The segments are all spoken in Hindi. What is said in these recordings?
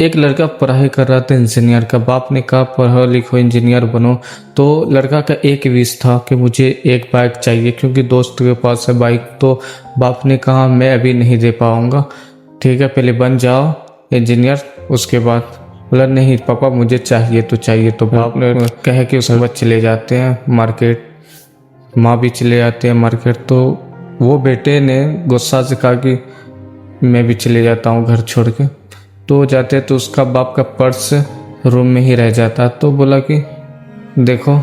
एक लड़का पढ़ाई कर रहा था इंजीनियर का। बाप ने कहा पढ़ो लिखो इंजीनियर बनो। तो लड़का का एक विश था कि मुझे एक बाइक चाहिए, क्योंकि दोस्त के पास है बाइक। तो बाप ने कहा मैं अभी नहीं दे पाऊंगा, ठीक है पहले बन जाओ इंजीनियर, उसके बाद। बोला नहीं पापा मुझे चाहिए तो चाहिए। तो बाप ने कहे कि उसके बाद चले जाते हैं मार्केट, माँ भी चले जाते हैं मार्केट। तो वो बेटे ने गुस्सा से कहा कि मैं भी चले जाता हूँ घर छोड़ के। तो जाते तो उसका बाप का पर्स रूम में ही रह जाता। तो बोला कि देखो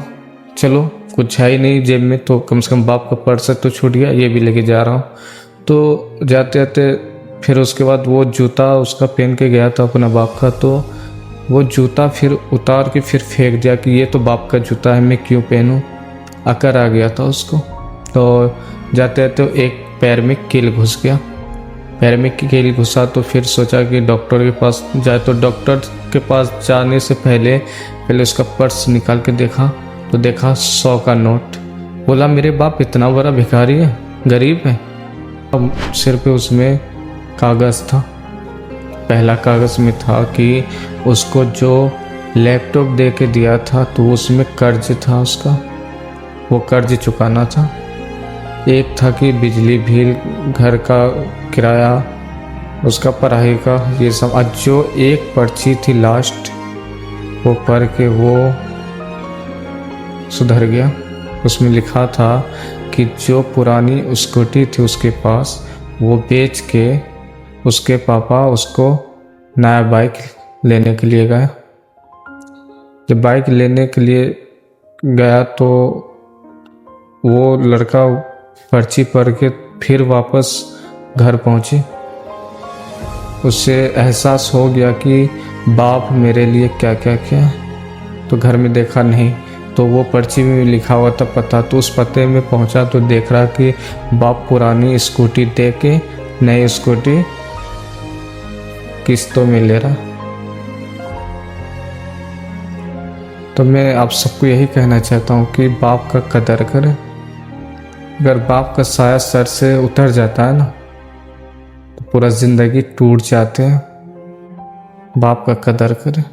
चलो कुछ है ही नहीं जेब में, तो कम से कम बाप का पर्स तो छूट गया, ये भी लेके जा रहा हूँ। तो जाते जाते फिर उसके बाद वो जूता उसका पहन के गया था अपना बाप का। तो वो जूता फिर उतार के फिर फेंक दिया कि ये तो बाप का जूता है, मैं क्यों पहनूं। अकड़ आ गया था उसको। तो जाते जाते एक पैर में कील घुस गया। पैर में कील घुसा तो फिर सोचा कि डॉक्टर के पास जाए। तो डॉक्टर के पास जाने से पहले उसका पर्स निकाल के देखा, तो देखा 100 का नोट। बोला मेरे बाप इतना बड़ा भिखारी है, गरीब है। अब सिर पे उसमें कागज़ था। पहला कागज़ में था कि उसको जो लैपटॉप दे के दिया था तो उसमें कर्ज था उसका, वो कर्ज चुकाना था। एक था कि बिजली बिल, घर का किराया, उसका पढ़ाई का, ये सब। आज जो एक पर्ची थी लास्ट, वो पढ़ के वो सुधर गया। उसमें लिखा था कि जो पुरानी स्कूटी थी उसके पास, वो बेच के उसके पापा उसको नया बाइक लेने के लिए गए। जब बाइक लेने के लिए गया तो वो लड़का पर्ची पढ़ के फिर वापस घर पहुंची। उससे एहसास हो गया कि बाप मेरे लिए क्या क्या किया। तो घर में देखा नहीं, तो वो पर्ची में लिखा हुआ था पता। तो उस पते में पहुंचा तो देख रहा कि बाप पुरानी स्कूटी दे के नई स्कूटी किस्तों में ले रहा। तो मैं आप सबको यही कहना चाहता हूँ कि बाप का कदर करें। अगर बाप का साया सर से उतर जाता है ना, तो पूरा ज़िंदगी टूट जाते हैं। बाप का कदर करें।